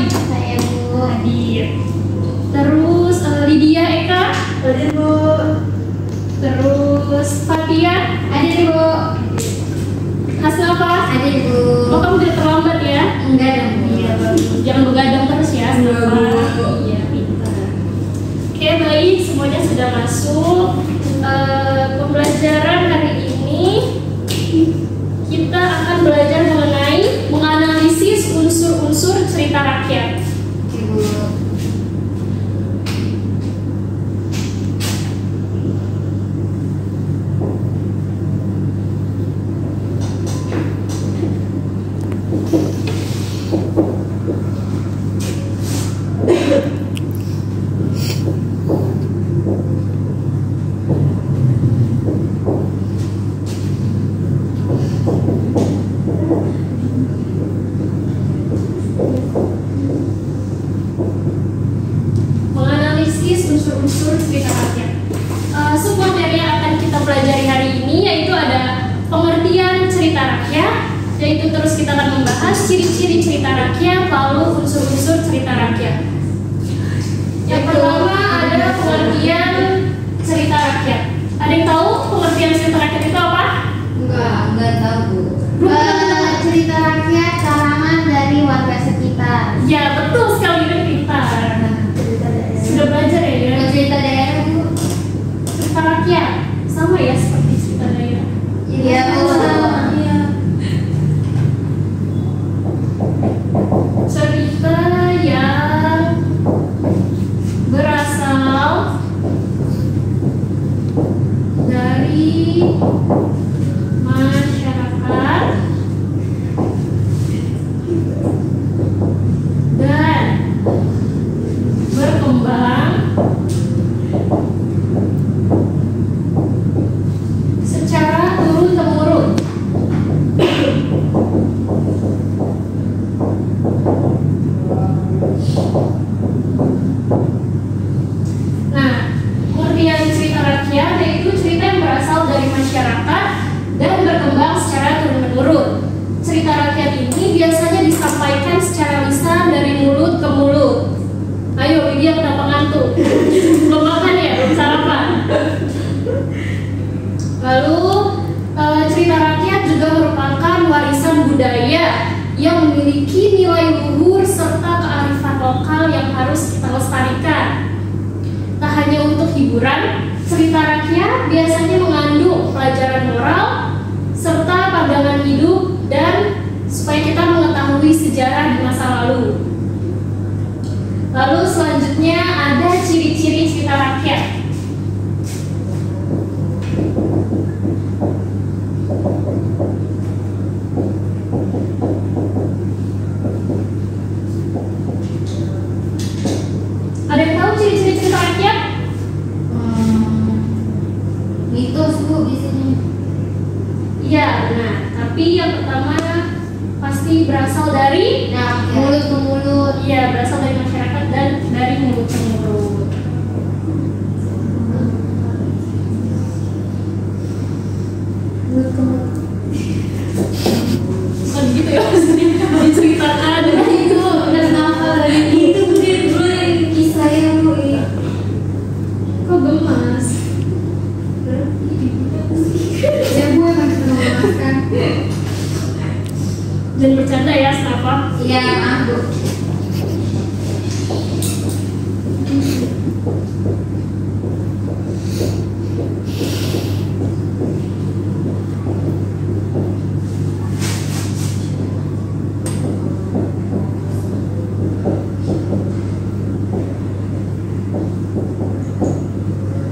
Roy? Saya Bu. Hadir. Terus Lydia Eka? Hadir Bu. Terus Fatia? Hadir Bu. Hasnafa? Hadir Bu. Oh, kamu tidak terlambat ya? Enggak dong Bu. Iya, bagus. Jangan begadang terus ya, Hasnafa. Iya, pintar. Oke, baik, semuanya sudah masuk. Pembelajaran hari ini kita akan belajar mengenai menganalisis unsur-unsur cerita rakyat. Oke Bu. Menganalisis unsur-unsur cerita rakyat. Submateri yang akan kita pelajari hari ini yaitu ada pengertian cerita rakyat, yaitu terus kita akan membahas ciri-ciri cerita rakyat, lalu unsur-unsur cerita rakyat. Yang pertama ada pengertian cerita rakyat. Ada yang tahu pengertian cerita rakyat itu apa? Enggak tahu Bu. Cerita rakyat karangan dari warga sekitar. Ya, betul sekali, kan pintar. Sudah belajar ya? Cerita daerah Bu. Cerita rakyat sama ya seperti cerita daerah. Iya Bu. Iya. Cerita yang berasal dari masyarakat dan berkembang secara turun-temurun. Nah, pengertian cerita rakyat yaitu cerita yang berasal dari masyarakat dan berkembang secara turun-temurun. Cerita rakyat ini biasanya disampaikan secara lisan dari mulut ke mulut. Ayo, Lydia kenapa ngantuk? Belum makan ya? Belum sarapan? Lalu, cerita rakyat juga merupakan warisan budaya yang memiliki nilai luhur serta kearifan lokal yang harus kita lestarikan. Tak hanya untuk hiburan, cerita rakyat biasanya mengandung pelajaran moral serta pandangan hidup dan supaya kita mengetahui sejarah di masa lalu. Lalu selanjutnya ada ciri-ciri cerita rakyat. Ada yang tahu ciri-ciri cerita rakyat? Mitos Bu biasanya. Iya, benar. Tapi yang pertama pasti berasal dari Mulut ke mulut. Iya, berasal dari masyarakat dan dari mulut ke mulut. Mulut ke mulut. Bukan gitu ya maksudnya, diceritakan. Itu udah kenapa lagi? Itu Bu yang kisah yang Bu ini. Kok gemas? Ya Bu emang sudah memaskan. Jangan bercanda ya, kenapa? Iya maaf Bu.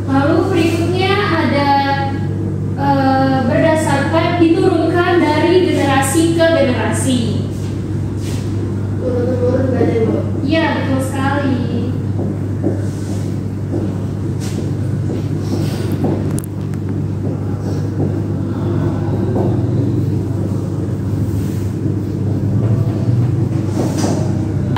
Lalu berikutnya ada berdasarkan diturunkan dari generasi ke generasi. Turun-turun gak ada Bu. Iya, betul sekali.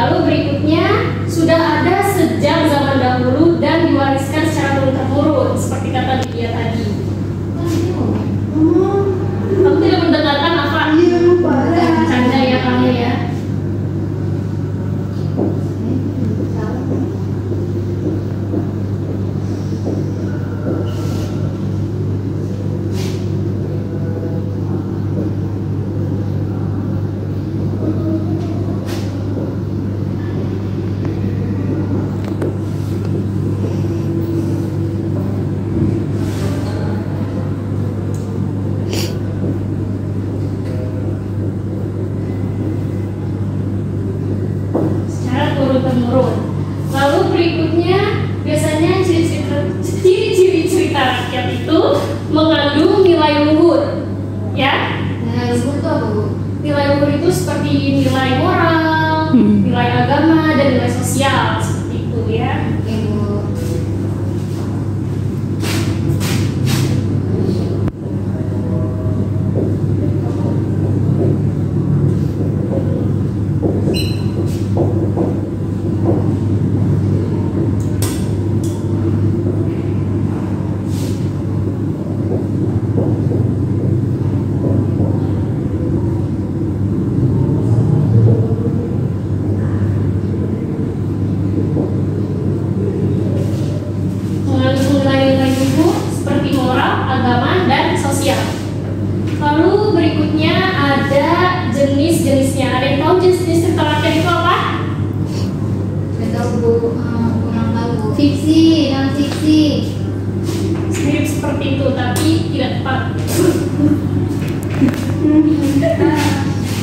Lalu berikutnya sudah ada sejak zaman dahulu dan diwariskan secara turun-temurun seperti kata Lydia tadi. Kamu tidak mendengarkan apa? Iya lupa. Bercanda ya kamu ya. temurun. Lalu berikutnya biasanya ciri-ciri cerita rakyat itu mengandung nilai luhur, ya. Nilai luhur itu apa, Bu? Nilai luhur itu seperti nilai moral, nilai agama, dan nilai sosial seperti itu, ya. Oke, Bu. Mengandung nilai-nilai luhur seperti moral, agama, dan sosial. Lalu berikutnya ada jenis-jenisnya. Ada yang tahu jenis-jenis cerita rakyat itu apa? Nggak tahu, Bu. Kurang tahu, Bu. Fiksi, non fiksi. Mirip seperti itu, tapi tidak tepat.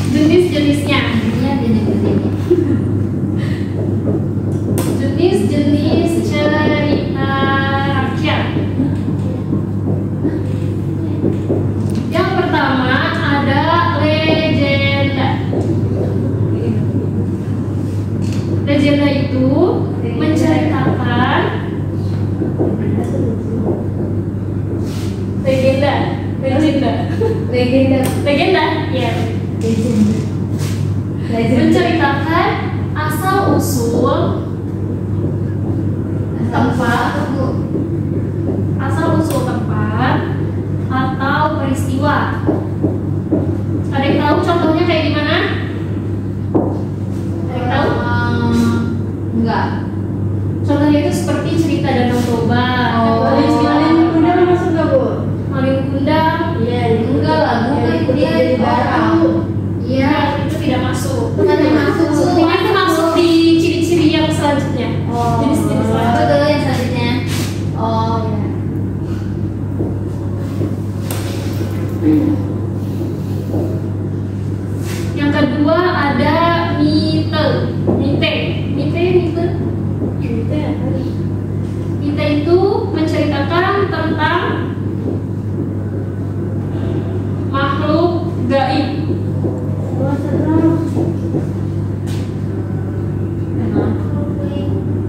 Jenis-jenisnya. Ini jenis-jenisnya. Jenis-jenis cerita rakyat. Yang pertama ada legenda. Legenda itu menceritakan legenda, ya. Menceritakan asal usul tempat atau peristiwa. Ada yang tahu contohnya kayak gimana? Ada yang tahu? Enggak. Contohnya itu seperti cerita Danau Toba. Malin Kundang masuk nggak, Bu? Malin Kundang. Iya, Enggak lah, Bu. Kan dia jadi orang. Iya. Itu tidak masuk. Tidak masuk. Ini itu masuk di ciri-ciri yang selanjutnya. Jenis-jenis Apa selanjutnya. tuh yang selanjutnya? Oh, ya. Yang kedua ada mite. Mite itu menceritakan tentang makhluk gaib.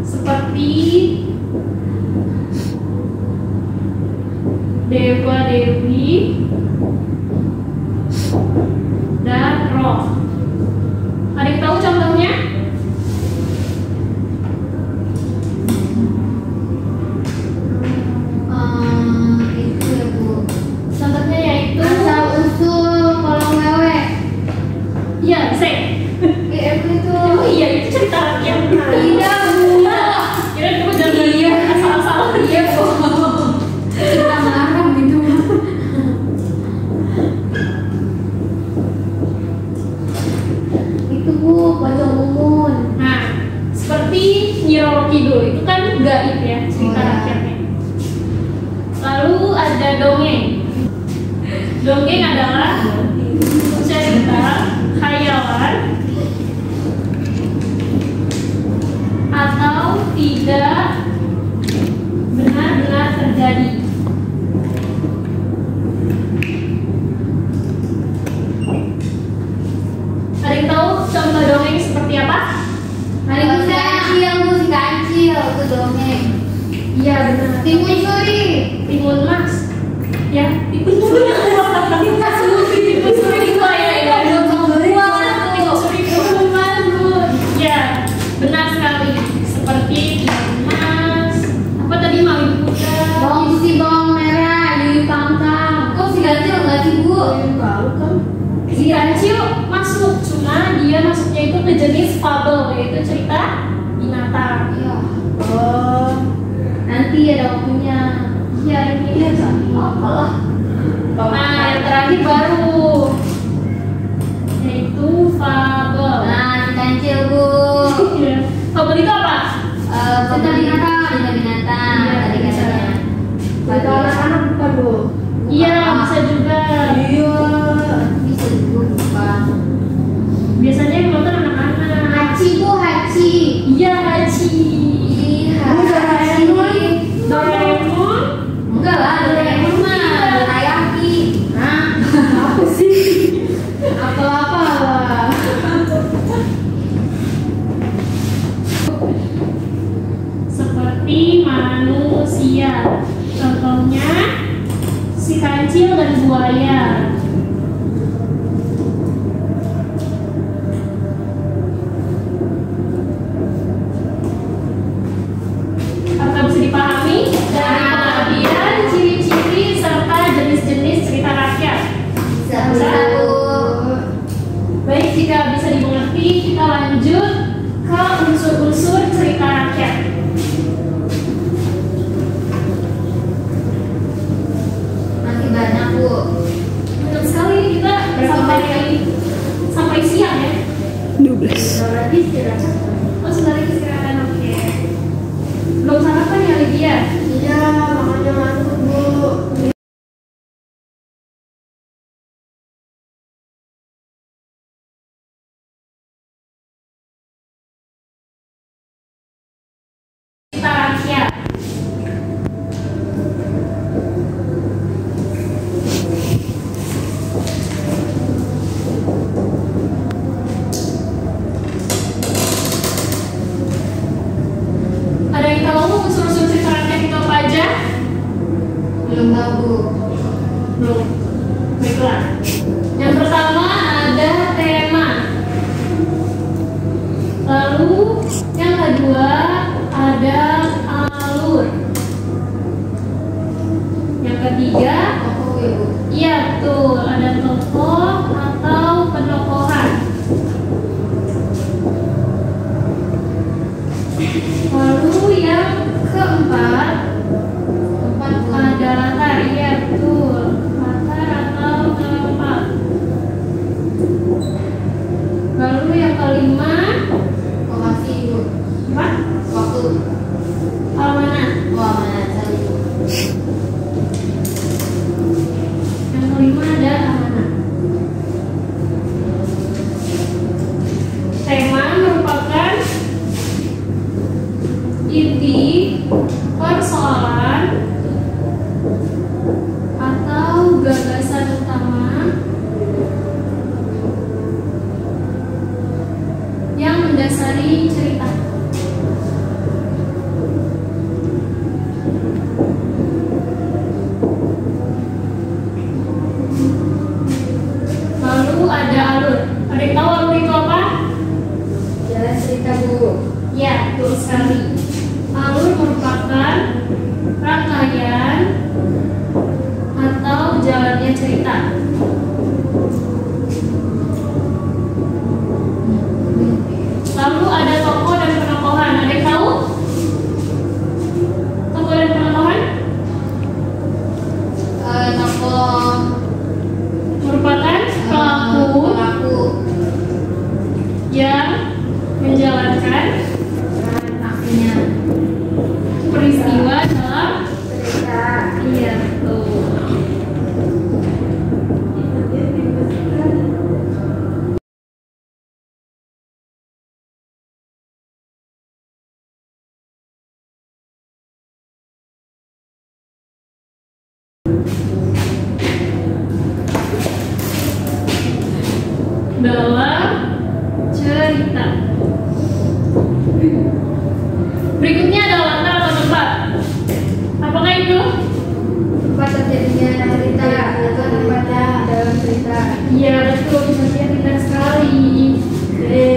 Seperti dewa-dewi dan roh. Ada yang tahu contohnya? Itu ya, Bu. Contohnya yaitu Asal usul kolom wewe. iya, se. Itu. Oh iya, itu cerita rakyat. Iya, Bu. Kira kamu jangan asal-asal. Iya, Bu. Kita marah gitu. Itu, Bu, pocong umun. Nah, seperti Nyi Roro Kidul itu kan gaib ya cerita Oh, ya. rakyatnya. Lalu ada dongeng. Dongeng adalah cerita khayalan atau tidak benar-benar terjadi. Ada yang tahu contoh dongeng seperti apa? Hari si kancil, Bu, si kancil itu dongeng. Iya benar. Timun suri. Timun mas. Ya, timun suri. Timun suri itu ya. Timun suri itu. Ya, benar sekali. Seperti timun mas. Apa tadi Malin Kundang? Bawang putih, bawang merah, yuyu pangkang. Kok si kancil enggak sih, Bu? Si kancil masuk, cuma dia masuknya itu ke jenis fabel, yaitu cerita binatang. Iya. Oh, Nanti ada waktunya. Iya ini ya. Apalah. Nah, yang terakhir baru yaitu fabel. Nah, si kancil, Bu. Fabel itu apa? Cerita binatang. Cerita binatang. Tadi katanya. cerita anak-anak bukan, Bu? Iya, bisa juga. Iya. Bisa juga. Biasanya yang nonton anak-anak. Hachi, Bu, hachi. Iya, manusia. Contohnya si kancil dan buaya. Apakah bisa dipahami dari pengertian, ciri-ciri serta jenis-jenis cerita rakyat? Bisa, Bu. Baik, jika bisa dimengerti, kita lanjut ke unsur-unsur cerita rakyat. Masih banyak, Bu. Banyak sekali kita sampai siang ya. 12. Berarti istirahat. Oh, sebentar lagi istirahat, oke. Belum sarapan ya, Lydia? Iya, makanya ngantuk, Bu. Cerita rakyat. Ada yang tahu unsur-unsur cerita rakyat itu apa aja? Belum tahu, Bu. Belum. Baiklah. Yang pertama ada tema. Lalu yang kedua ada alur. Yang ketiga, Tokoh, ya, Bu. iya betul, ada tokoh atau penokohan. Lalu yang keempat Tempat, Bu. ada latar, iya betul, latar atau tempat. Lalu yang kelima, Lokasi, Bu. apa? Waktu. Amanat. Wah, mana tadi, Bu. Yang kelima ada amanat. Tema merupakan inti persoalan atau gagasan utama yang mendasari cerita. Lalu ada alur. Ada yang tahu alur itu apa? Jalan cerita, Bu. Ya, betul sekali. Alur merupakan rangkaian atau jalannya cerita. Lalu ada tokoh dan penokohan. Ada yang tahu? Tokoh dan penokohan Tokoh. merupakan pelaku Pelaku. yang menjalankan Aksinya. peristiwa dalam Cerita. iya betul. Dalam cerita. Berikutnya ada latar atau tempat. Apakah itu? Tempat terjadinya cerita atau tempatnya dalam cerita. Iya betul, bisa pintar sekali. Oke.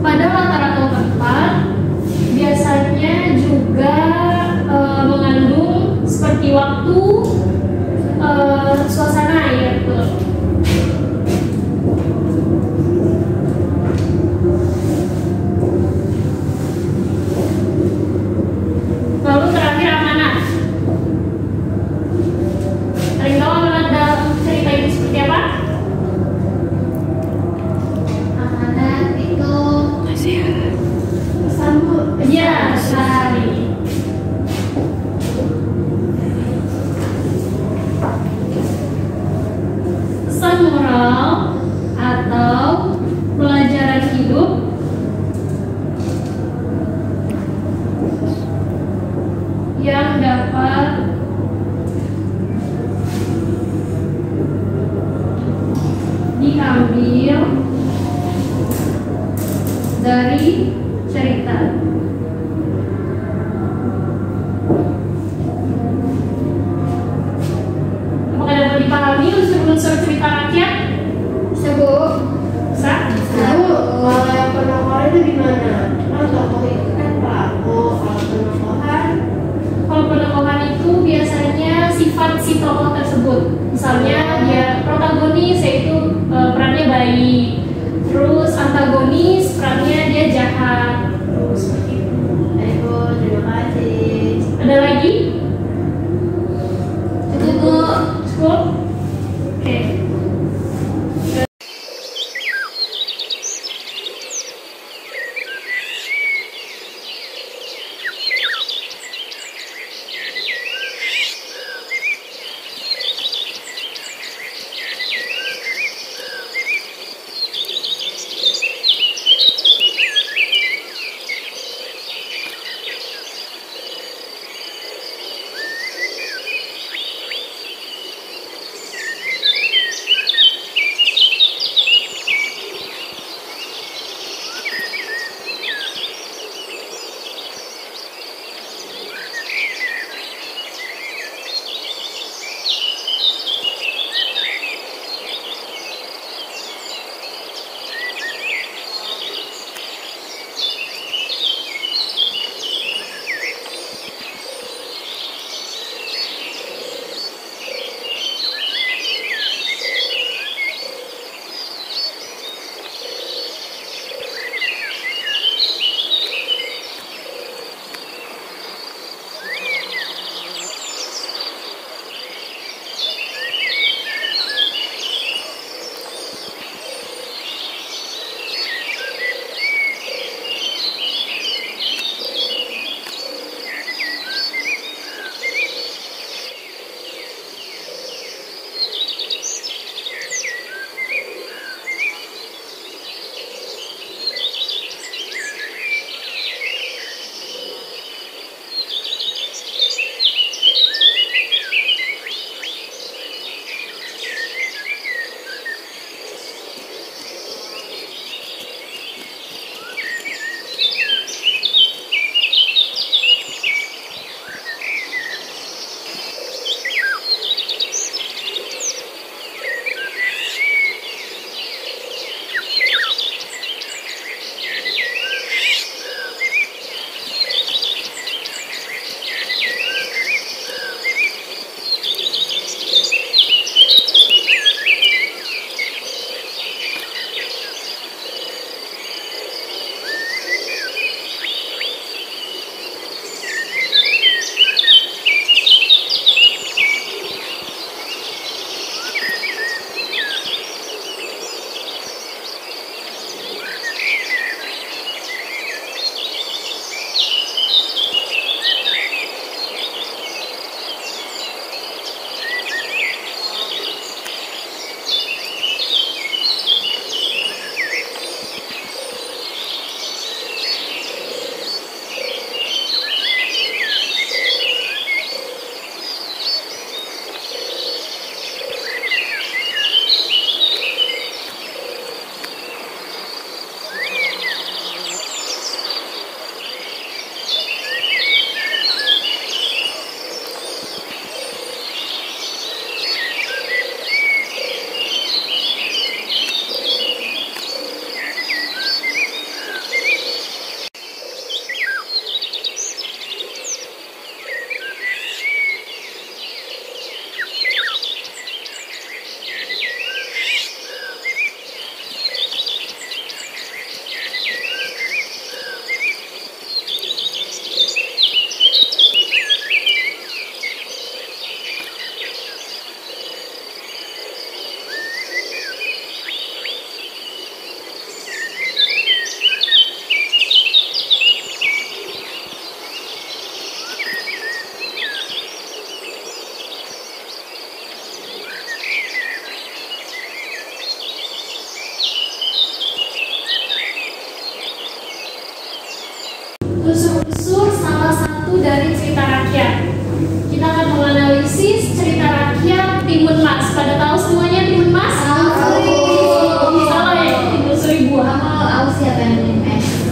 Pada latar atau tempat biasanya juga mengandung seperti waktu dari cerita. Apakah dapat dipahami unsur-unsur cerita rakyat? Bisa, Bu. Bisa? Bu, kalau yang penokor itu gimana? Kan tokoh itu kan pelaku, kalau penokohan Kalau penokohan itu biasanya sifat si tokoh tersebut. Misalnya dia protagonis yaitu perannya baik. Terus antagonis perannya dia jahat. Terus seperti itu. Baik, Bu, terima kasih. Ada lagi? Cukup, Bu. Cukup? Oke. unsur-unsur salah satu dari cerita rakyat. Kita akan menganalisis cerita rakyat Timun Mas. Pada tahu semuanya Timun Mas? Tahu. Salah ya, Timun Seribu. Kamu tahu siapa yang nulis?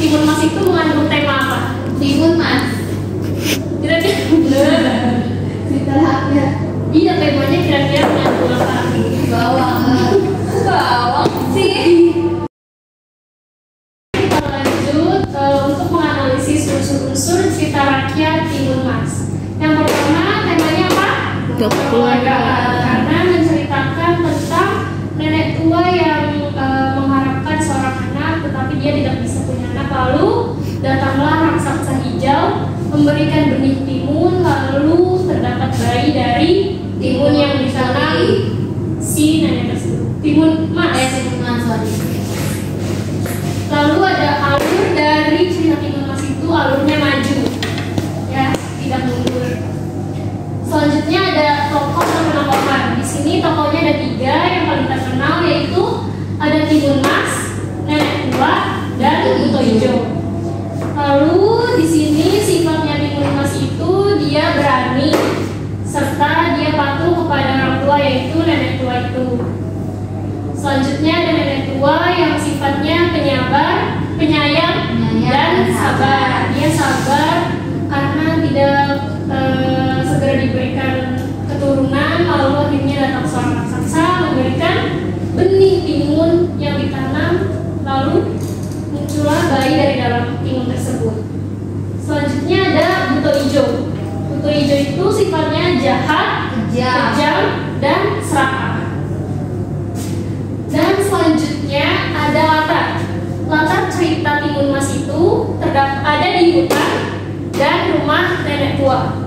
Timun Mas itu mengandung tema apa? Timun Mas. Kira-kira Cerita rakyat. iya, temanya kira-kira mengandung apa? Bawang. Bawang sih. Kita lanjut untuk menganalisis unsur-unsur cerita rakyat Timun Mas. Yang pertama, temanya apa? Kekeluargaan. Karena menceritakan tentang nenek tua yang mengharapkan seorang anak, tetapi dia tidak bisa punya anak. Lalu datanglah raksasa hijau memberikan benih timun, lalu terdapat bayi dari timun yang ditanam si nenek tersebut. Timun Mas. Timun Mas, sorry. Lalu ada alur dari cerita Timun Mas itu, alurnya maju, ya, tidak mundur. Selanjutnya ada tokoh dan penampakan. Di sini tokohnya ada 3 yang paling terkenal, yaitu ada Timun Mas, nenek tua, dan Buto Ijo. Lalu di sini sifatnya Timun Mas itu dia berani serta dia patuh kepada orang tua, yaitu nenek tua itu. Selanjutnya ada nenek tua yang sifatnya penyabar, penyayang, dan sabar. Dia sabar karena tidak segera diberikan keturunan, lalu akhirnya datang seorang raksasa memberikan benih timun yang ditanam, lalu muncullah bayi dari dalam timun tersebut. Selanjutnya ada Buto Ijo. Buto Ijo itu sifatnya jahat, kejam, dan serakah. Dan selanjutnya ada latar. Latar cerita Timun Mas itu ada di hutan dan rumah nenek tua.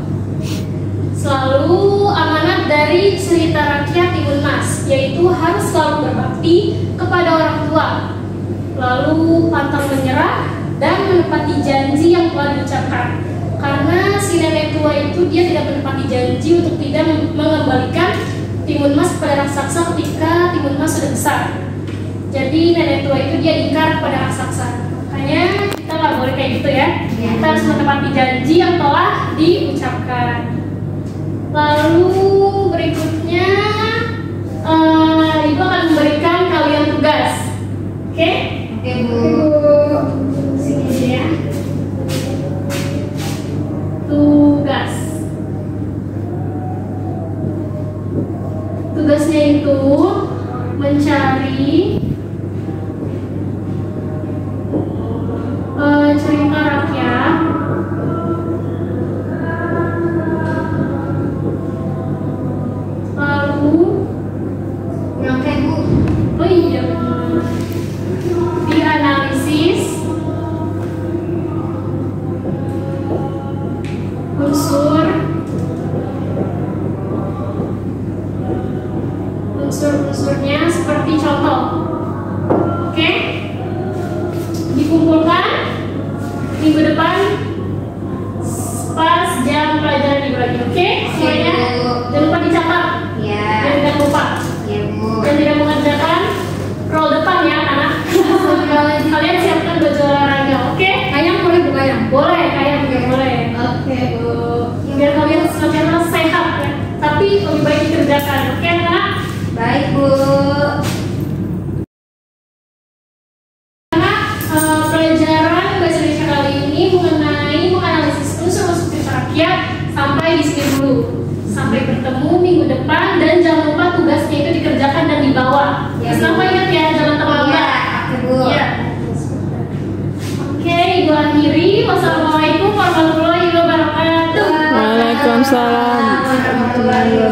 Selalu amanat dari cerita rakyat Timun Mas, yaitu harus selalu berbakti kepada orang tua, lalu pantang menyerah dan menepati janji yang telah diucapkan. Karena si nenek tua itu dia tidak menepati janji untuk tidak mengembalikan Timun Mas kepada raksasa ketika Timun Mas sudah besar. Jadi nenek tua itu dia ingkar kepada raksasa. Makanya kita nggak boleh kayak gitu ya. Kita harus menepati janji yang telah diucapkan. Lalu berikutnya Ibu akan memberikan kalian tugas. Oke? Oke, Bu. Sini aja ya. Tugas. Tugasnya itu mencari cerita rakyat lalu Oke, Bu. oh iya dianalisis unsur-unsurnya seperti contoh. Oke? Dikumpulkan minggu depan pas jam pelajaran minggu lagi. Oke? Semuanya jangan lupa dicatat. Ya. Dan tidak lupa. Ya, Bu. Dan tidak mengerjakan roll depan ya anak. Kalian siapkan baju olahraga. Oke? Ayam boleh buka ayam? Boleh, kayak juga boleh. Oke, Bu. Biar kalian secara sehat ya. Tapi lebih baik dikerjakan. Oke anak? Baik, Bu. Pelajaran bahasa Indonesia kali ini mengenai menganalisis unsur-unsur cerita rakyat sampai di sini dulu. Sampai bertemu minggu depan dan jangan lupa tugasnya itu dikerjakan dan dibawa. Ya, Terus apa ingat ya, jangan terlambat. Oke, Bu. Ya. Oke, Ibu akhiri. Wassalamualaikum warahmatullahi wabarakatuh. Waalaikumsalam warahmatullahi wabarakatuh.